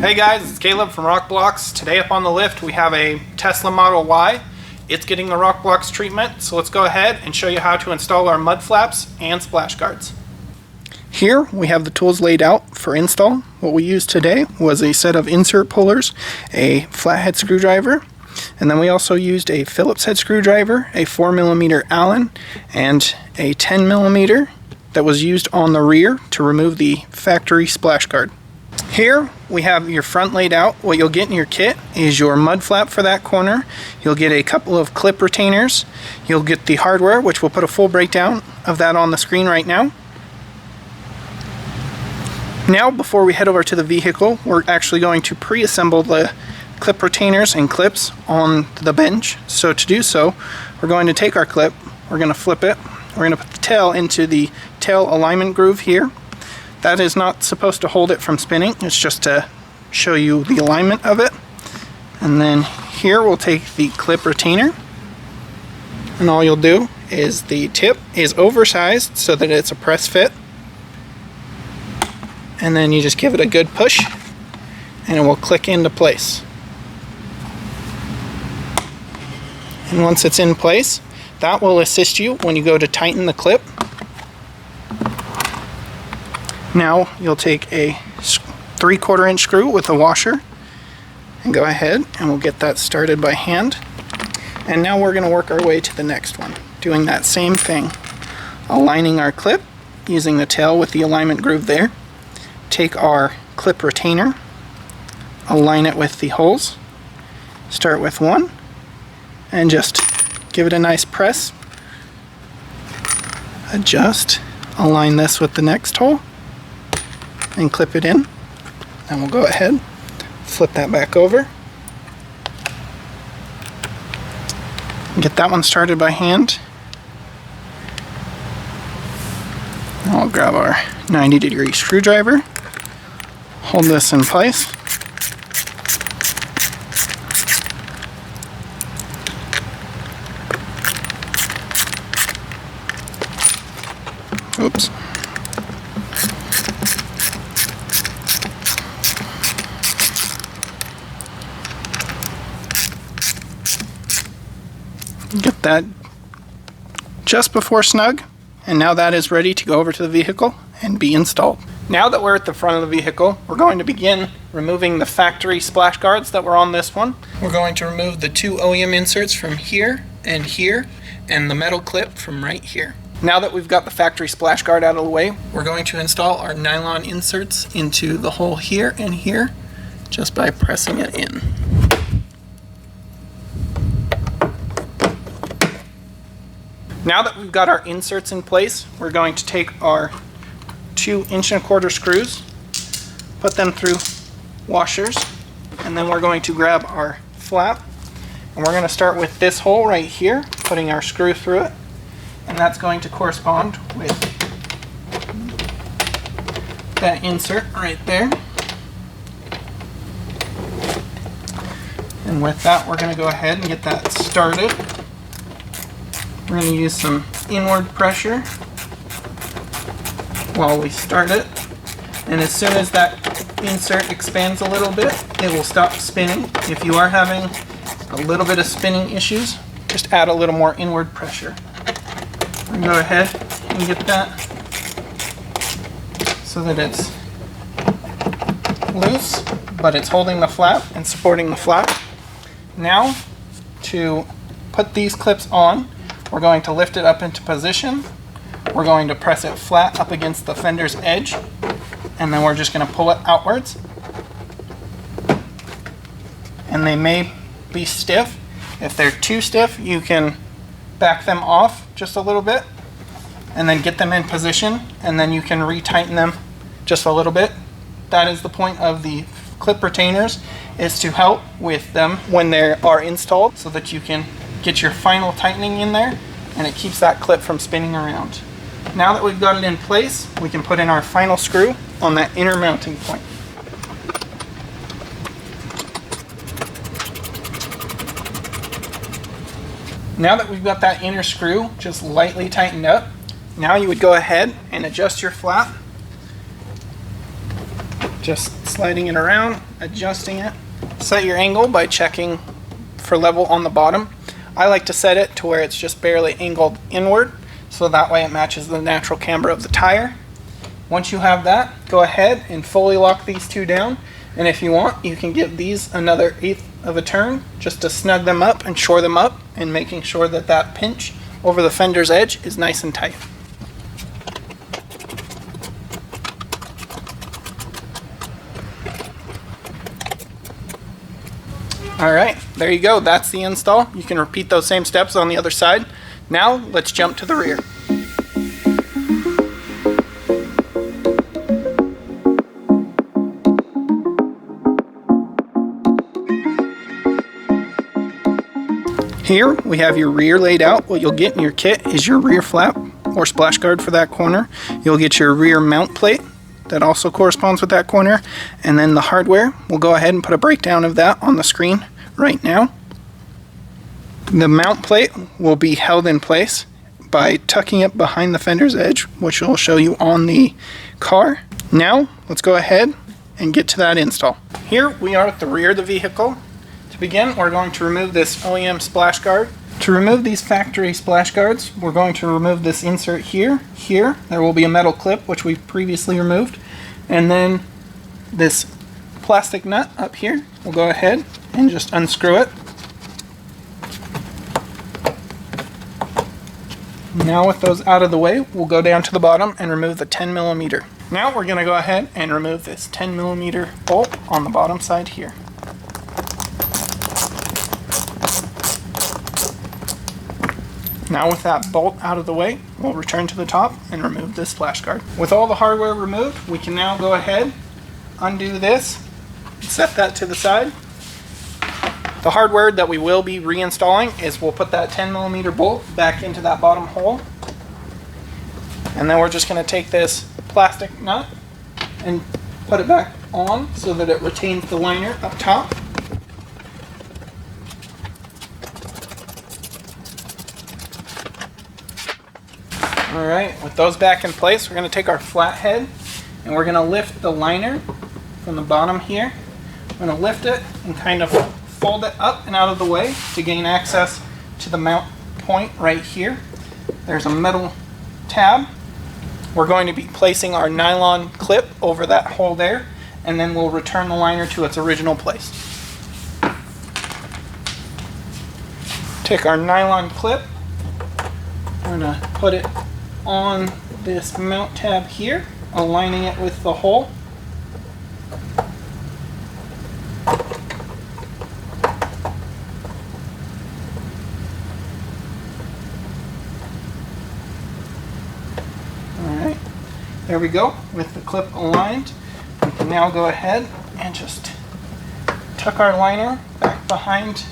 Hey guys, it's Caleb from RokBlokz. Today up on the lift we have a Tesla Model Y. It's getting the RokBlokz treatment, so let's go ahead and show you how to install our mud flaps and splash guards. Here we have the tools laid out for install. What we used today was a set of insert pullers, a flathead screwdriver, and then we also used a Phillips head screwdriver, a 4mm Allen, and a 10mm that was used on the rear to remove the factory splash guard. Here we have your front laid out. What you'll get in your kit is your mud flap for that corner. You'll get a couple of clip retainers. You'll get the hardware, which we'll put a full breakdown of that on the screen right now. Now, before we head over to the vehicle, we're actually going to pre-assemble the clip retainers and clips on the bench. So to do so, we're going to take our clip, we're going to flip it, we're going to put the tail into the tail alignment groove here. That is not supposed to hold it from spinning, it's just to show you the alignment of it. And then here we'll take the clip retainer, and all you'll do is the tip is oversized so that it's a press fit. And then you just give it a good push and it will click into place. And once it's in place, that will assist you when you go to tighten the clip. Now you'll take a 3/4 inch screw with a washer and go ahead and we'll get that started by hand. And now we're going to work our way to the next one, doing that same thing, aligning our clip using the tail with the alignment groove there. Take our clip retainer, align it with the holes, start with one, and just give it a nice press. Adjust, align this with the next hole, and clip it in. And we'll go ahead, flip that back over. Get that one started by hand. Now I'll grab our 90-degree screwdriver, hold this in place. Oops. Get that just before snug, and now that is ready to go over to the vehicle and be installed. Now that we're at the front of the vehicle, we're going to begin removing the factory splash guards that were on this one. We're going to remove the 2 OEM inserts from here, and the metal clip from right here. Now that we've got the factory splash guard out of the way, we're going to install our nylon inserts into the hole here and here just by pressing it in. Now that we've got our inserts in place, we're going to take our 2 1/4 inch screws, put them through washers, and then we're going to grab our flap, and we're going to start with this hole right here, putting our screw through it, and that's going to correspond with that insert right there. And with that, we're going to go ahead and get that started. We're going to use some inward pressure while we start it, and as soon as that insert expands a little bit, it will stop spinning. If you are having a little bit of spinning issues, just add a little more inward pressure. We're going to go ahead and get that so that it's loose, but it's holding the flap and supporting the flap. Now, to put these clips on, we're going to lift it up into position. We're going to press it flat up against the fender's edge, and then we're just going to pull it outwards. And they may be stiff. If they're too stiff, you can back them off just a little bit and then get them in position, and then you can retighten them just a little bit. That is the point of the clip retainers, is to help with them when they are installed so that you can get your final tightening in there and it keeps that clip from spinning around. Now that we've got it in place, we can put in our final screw on that inner mounting point. Now that we've got that inner screw just lightly tightened up, now you would go ahead and adjust your flap Just sliding it around, adjusting it. Set your angle by checking for level on the bottom. I like to set it to where it's just barely angled inward, so that way it matches the natural camber of the tire. Once you have that, go ahead and fully lock these two down, and if you want, you can give these another 1/8 of a turn just to snug them up and shore them up, and making sure that that pinch over the fender's edge is nice and tight. Alright, there you go. That's the install. You can repeat those same steps on the other side. Now, let's jump to the rear. Here, we have your rear laid out. What you'll get in your kit is your rear flap, or splash guard for that corner. You'll get your rear mount plate that also corresponds with that corner, and then the hardware. We'll go ahead and put a breakdown of that on the screen right now. The mount plate will be held in place by tucking it behind the fender's edge, which will show you on the car. Now, let's go ahead and get to that install. Here we are at the rear of the vehicle. To begin, we're going to remove this OEM splash guard. To remove these factory splash guards, we're going to remove this insert here. Here, there will be a metal clip, which we've previously removed. And then this plastic nut up here, we'll go ahead and just unscrew it. Now with those out of the way, we'll go down to the bottom and remove the 10mm. Now we're going to go ahead and remove this 10mm bolt on the bottom side here. Now with that bolt out of the way, we'll return to the top and remove this splash guard. With all the hardware removed, we can now go ahead, undo this, set that to the side. The hardware that we will be reinstalling is we'll put that 10mm bolt back into that bottom hole. And then we're just going to take this plastic nut and put it back on so that it retains the liner up top. Alright, with those back in place, we're going to take our flathead and we're going to lift the liner from the bottom here. We're going to lift it and kind of fold it up and out of the way to gain access to the mount point right here. There's a metal tab. We're going to be placing our nylon clip over that hole there, and then we'll return the liner to its original place. Take our nylon clip, we're going to put it on this mount tab here, aligning it with the hole. Alright, there we go. With the clip aligned, we can now go ahead and just tuck our liner back behind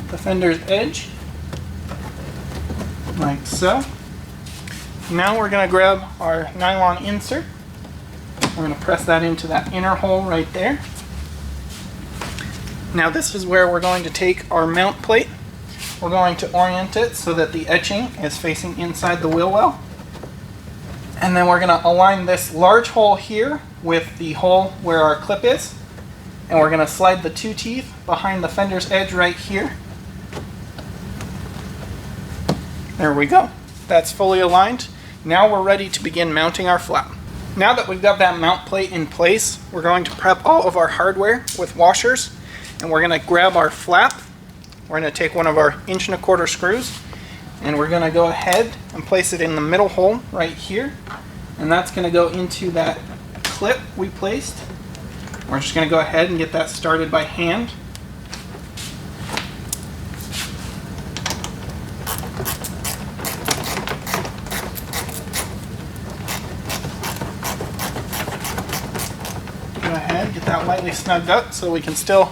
the fender's edge, like so. Now we're going to grab our nylon insert. We're going to press that into that inner hole right there. Now this is where we're going to take our mount plate. We're going to orient it so that the etching is facing inside the wheel well. And then we're going to align this large hole here with the hole where our clip is. And we're going to slide the two teeth behind the fender's edge right here. There we go. That's fully aligned. Now we're ready to begin mounting our flap. Now that we've got that mount plate in place, we're going to prep all of our hardware with washers, and we're going to grab our flap. We're going to take one of our 1¼ inch screws, and we're going to go ahead and place it in the middle hole right here, and that's going to go into that clip we placed. We're just going to go ahead and get that started by hand. Go ahead, get that lightly snugged up so we can still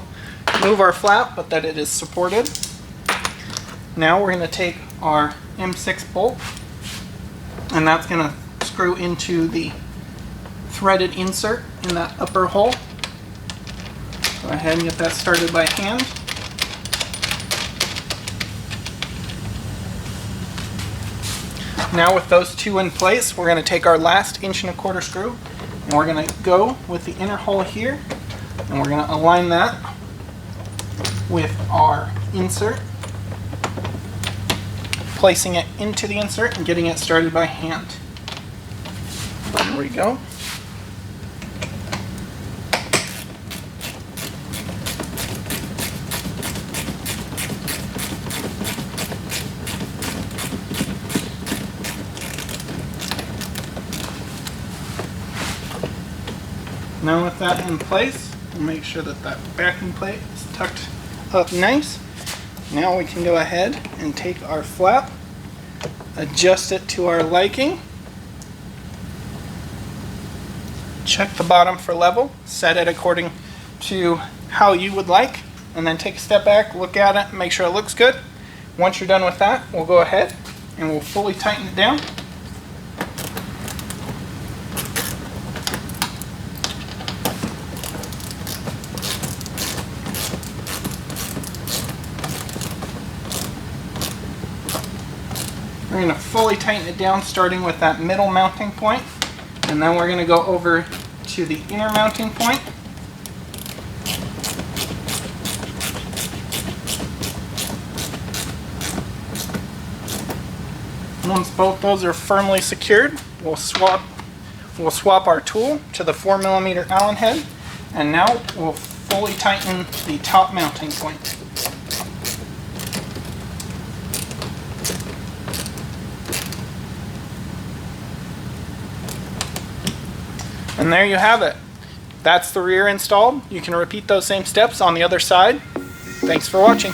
move our flap, but that it is supported. Now we're going to take our M6 bolt, and that's going to screw into the threaded insert in that upper hole. Go ahead and get that started by hand. Now with those two in place, we're going to take our last 1¼ inch screw And we're going to go with the inner hole here, and we're going to align that with our insert, placing it into the insert and getting it started by hand. There we go. Now with that in place, we'll make sure that that backing plate is tucked up nice. Now we can go ahead and take our flap, adjust it to our liking, check the bottom for level, set it according to how you would like, and then take a step back, look at it, and make sure it looks good. Once you're done with that, we'll go ahead and we'll fully tighten it down. We're going to fully tighten it down, starting with that middle mounting point, and then we're going to go over to the inner mounting point. Once both those are firmly secured, we'll swap our tool to the 4mm Allen head, and now we'll fully tighten the top mounting point. And there you have it. That's the rear installed. You can repeat those same steps on the other side. Thanks for watching.